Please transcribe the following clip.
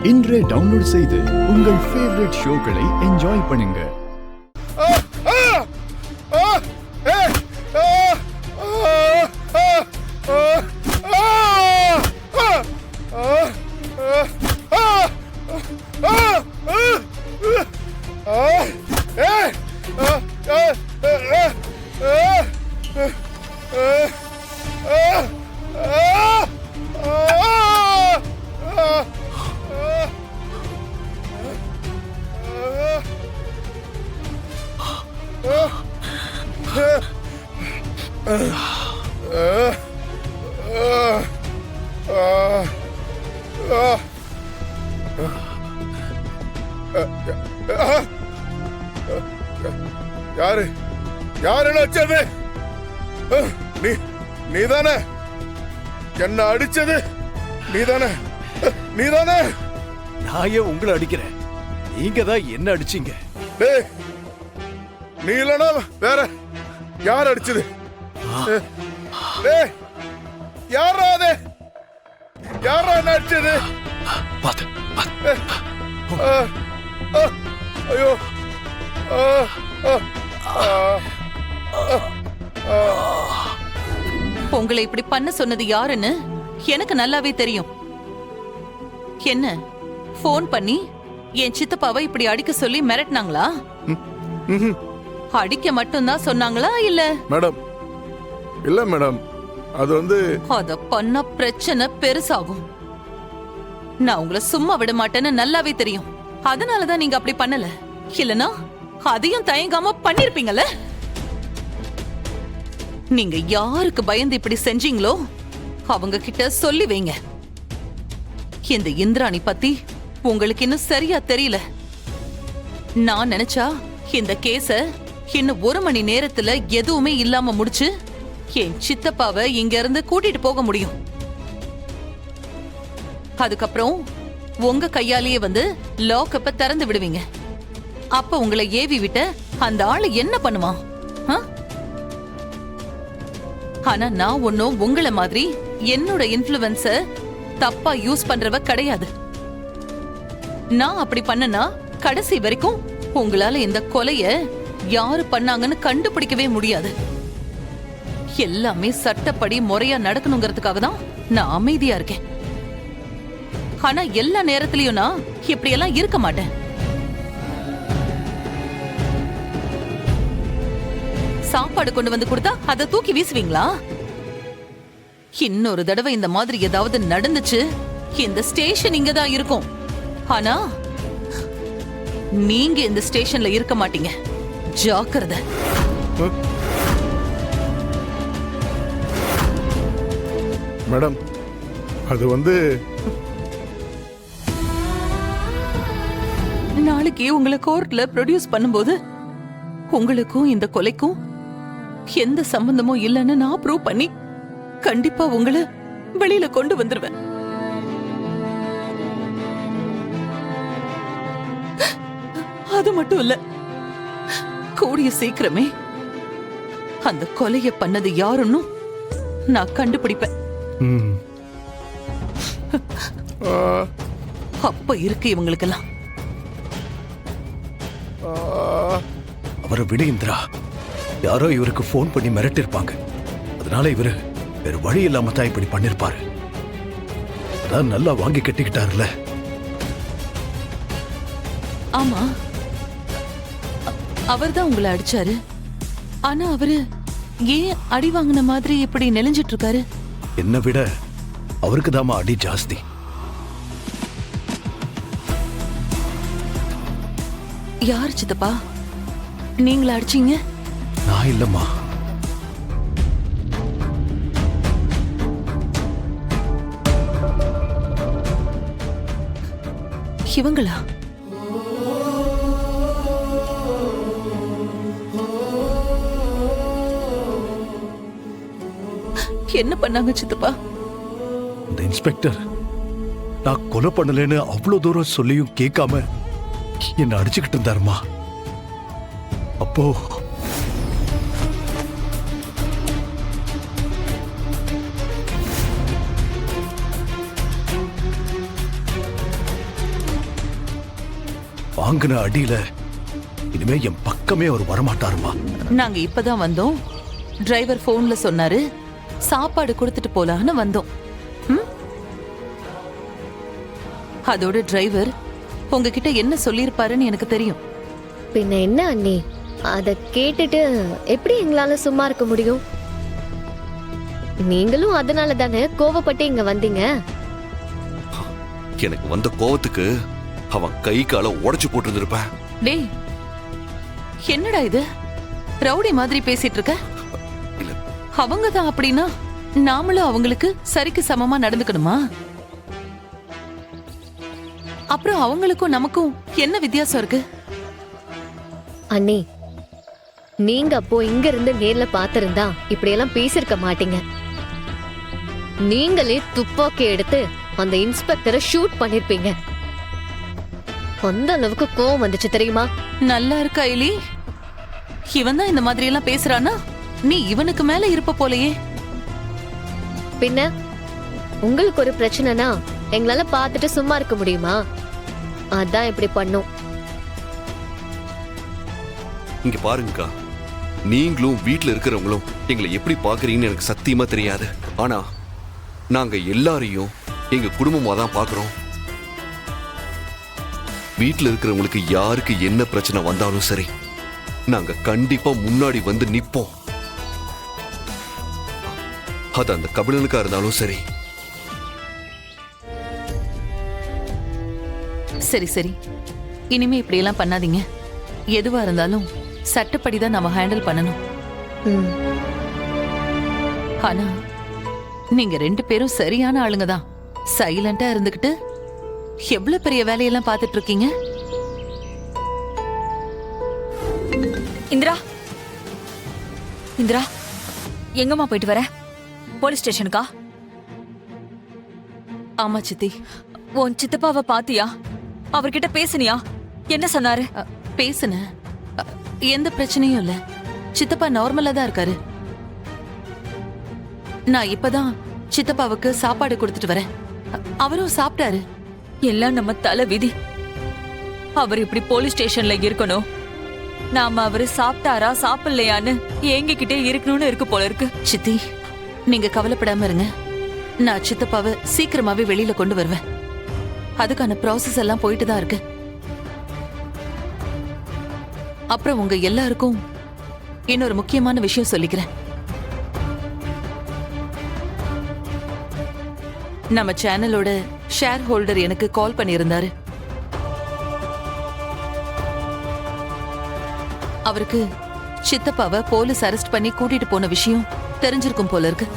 இன்றே டவுன்லோட் செய்து உங்கள் ஃபேவரட் ஷோக்களை என்ஜாய் பண்ணுங்க. யாரு யாரு அடிச்சது? நீதானே என்ன அடிச்சது? நீதானே நீதானே? நான் ஏன் உங்களை அடிக்கிறேன்? நீங்க தான் என்ன அடிச்சீங்க. டேய், நீ இல்லனா வேற யார் அடிச்சது? டேய், யாரா அது? யாரா என்ன அடிச்சது? பாத்து ஐயோ, உங்களை இப்படி பண்ண சொன்னது யாருன்னு எனக்கு நல்லாவே தெரியும். என்ன போன் பண்ணி என் சித்தப்பாவை இப்படி அடிக்க சொல்லி மிரட்டினாங்களா? அடிக்க மட்டும்தான் சொன்னாங்களா இல்ல? மேடம், இல்ல மேடம், அது வந்து அத பண்ண பிரச்சனை பெருசாகும். நான் உங்களை சும்மா விட மாட்டேன்னு நல்லாவே தெரியும். அதனாலதான் நீங்க அப்படி பண்ணல. இல்லனா அதையும் தயங்காம பண்ணிருப்பீங்கல்ல. நீங்க யாருக்கு பயந்து இப்படி செஞ்சீங்களோ அவங்க கிட்ட சொல்லி வைங்க. இந்த இந்திராணி பத்தி உங்களுக்கு இன்னும் சரியா தெரியல. நான் நினைச்சா இந்த கேஸ இன்னும் 1 மணி நேரத்துல எதுவுமே இல்லாம முடிச்சு என் சித்தப்பாவை இங்க இருந்து கூட்டிட்டு போக முடியும். அதுக்கப்புறம் உங்க கையாலேயே வந்து லாக்கப்ப திறந்து விடுவீங்க. அப்ப உங்களை ஏவி விட்ட அந்த ஆளு என்ன பண்ணுவான்? ஆனா நான் ஒன்னும் உங்களை மாதிரி என்னோட இன்ஃப்ளூயன்ஸ தப்பா யூஸ் பண்றவ கிடையாது. நான் அப்படி பண்ணனா கடைசி வரைக்கும் உங்களால இந்த கொலைய யாரு பண்ணாங்கன்னு கண்டுபிடிக்கவே முடியாது. எல்லாமே சட்டப்படி முறையா நடக்கணுங்கிறதுக்காக தான் நான் அமைதியா இருக்கேன். ஆனா எல்லா நேரத்திலயும் நான் இப்படி எல்லாம் இருக்க மாட்டேன். சாப்பாடு கொண்டு வந்து கொடுத்தா அதை தூக்கி வீசுவீங்களா? இன்னொரு தடவை இந்த மாதிரி ஏதாவது நடந்துச்சு இந்த ஸ்டேஷன் இங்கதான் இருக்கும். ஆனா நீங்க இந்த ஸ்டேஷன்ல இருக்க மாட்டீங்க. ஜாக்கிரதை. மேடம், அது வந்து நாளைக்கு உங்களை கோர்ட்ல ப்ரொடியூஸ் பண்ணும்போது உங்களுக்கும் இந்த கொலைக்கும் எந்த சம்பந்தமும் இல்லைன்னு நான் ப்ரூவ் பண்ணி கண்டிப்பா உங்களை வெளியில கொண்டு வந்துருவேன். அது மட்டும் இல்ல, கூடிய சீக்கிரமே அந்த கொலைய பண்ணது யாருன்னு நான் கண்டுபிடிப்பேன். அப்ப இருக்கு இவங்களுக்கெல்லாம். அவரை விட இந்திரா, யாரோ இவருக்கு போன் பண்ணி மிரட்டிருப்பாங்க. அதனால இவரு வேற வழி இல்லாம தான் இப்படி பண்ணிருப்பாரு. அதான் நல்லா வாங்கி கட்டிக்கிட்டாருல. ஆமா, அவர்தான் உங்களை அடிச்சாரு. ஆனா அவரு ஏன் அடி வாங்கின மாதிரி இப்படி நெளிஞ்சிட்டு இருக்காரு? என்னை விட அவருக்கு தாமா அடி ஜாஸ்தி. யார் சித்தப்பா? நீங்களா அடிச்சீங்க? நான் இல்லம்மா. இவங்களா? என்ன பண்ணாங்க சித்தப்பா? இந்த இன்ஸ்பெக்டர் நான் கொலை பண்ணலன்னு அவ்வளவு தூரம் சொல்லியும் கேட்காம என்ன அடிச்சுக்கிட்டு இருந்தாருமா. அப்போ வாங்கின அடியில இனிமே என் பக்கமே அவர் வரமாட்டாருமா. நாங்க இப்பதான் வந்தோம். டிரைவர் போன்ல சொன்னாரு சாப்பாடு கொடுத்துட்டு போலான்னு வந்தோம். ம்? அதோட டிரைவர் உங்ககிட்ட என்ன சொல்லிருப்பாருன்னு எனக்கு தெரியும். பின்ன என்ன அண்ணி, அத கேட்டுட்டு எப்படி எங்களால சும்மா இருக்க முடியும்? நீங்களும் அதனால தானே கோவப்பட்டு இங்க வந்தீங்க. எனக்கு வந்த கோவத்துக்கு அவன் கை காலை உடைச்சு போட்டிருந்திருப்பேன். டேய், என்னடா இது ரவுடி மாதிரி பேசிட்டு இருக்க? இல்ல. அவங்க தான் அப்படின்னா நாமளும் அவங்களுக்கு சரிக்கு சமமா நடந்துக்கணுமா? அப்புறம் அவங்களுக்கும் நமக்கும் என்ன வித்தியாசம் இருக்கு? அண்ணி, நீங்க அப்போ இங்க இருந்து நேர்ல பாத்திருந்தா இப்படி எல்லாம் பேசிருக்க மாட்டீங்க. நீங்களே துப்பாக்கி எடுத்து அந்த இன்ஸ்பெக்டரை ஷூட் பண்ணிருப்பீங்க. அந்த அளவுக்கு கோவம் வந்துச்சு தெரியுமா? நல்லா இருக்கா எலி? இவன் தான் இந்த மாதிரி எல்லாம் பேசுறானா? நீ இவனுக்கு மேல இருப்ப போலயே. பின்ன உங்களுக்கு ஒரு பிரச்சனைனா எங்களால பார்த்துட்டு சும்மா இருக்க முடியுமா? அதான் இப்படி பண்ணும். இங்க பாருங்கக்கா, நீங்களும் வீட்டுல இருக்கிறவங்களும் எங்களை எப்படி பாக்குறீங்கன்னு எனக்கு சத்தியமா தெரியாது. ஆனா நாங்க எல்லாரையும் எங்க குடும்பமா தான் பாக்குறோம். வீட்டுல இருக்கிறவங்களுக்கு யாருக்கு என்ன பிரச்சனை வந்தாலும் சரி, நாங்க கண்டிப்பா முன்னாடி வந்து நிப்போம். அது அந்த கபிலனுக்கா இருந்தாலும் சரி. சரி சரி, இனிமே இப்படி எல்லாம் பண்ணாதீங்க. எதுவா இருந்தாலும் சட்டப்படிதான் நாம ஹேண்டில் பண்ணணும். ம். ஆனா நீங்க 2 பேரும் சரியான ஆளுங்க தான். சைலண்டா இருந்துகிட்டு எவ்வளவு பெரிய வேலையெல்லாம் பார்த்துட்டு இருக்கீங்க. இந்திரா, இந்திரா, எங்கம்மா போயிட்டு வர? போலீஸ் ஸ்டேஷனுக்கா? ஆமா சித்தி. உன் சித்தப்பாவை பாத்தியா? அவர்கிட்ட பேசுனியா? என்ன சொன்னாரு? பேசுனேன். எந்த பிரச்சனையும் இல்ல. சித்தப்பா நார்மலா தான் இருக்காரு. நான் இப்பதான் சித்தப்பாவுக்கு சாப்பாடு கொடுத்துட்டு வரேன். அவரும் சாப்பிட்டாரு. எல்லாம் நம்ம தலை விதி. அவர் இப்படி போலீஸ் ஸ்டேஷன்ல இருக்கணும். நாம அவரு சாப்பிட்டாரா சாப்பிடலையான்னு ஏங்கிக்கிட்டே இருக்கணும்னு இருக்கு போல இருக்கு. சித்தி, நீங்க கவலைப்படாம இருங்க. நான் சித்தப்பாவை சீக்கிரமாவே வெளியில கொண்டு வருவேன். அதுக்கான ப்ராசஸ் எல்லாம் போயிட்டு தான் இருக்கு. அப்புறம் உங்க எல்லாருக்கும் இன்னொரு முக்கியமான விஷயம் சொல்லிக்கிறேன். நம்ம சேனலோட ஷேர் ஹோல்டர் எனக்கு கால் பண்ணியிருந்தாரு. அவருக்கு சித்தப்பாவை போலீஸ் அரெஸ்ட் பண்ணி கூட்டிட்டு போன விஷயம் தெரிஞ்சிருக்கும் போல இருக்கு.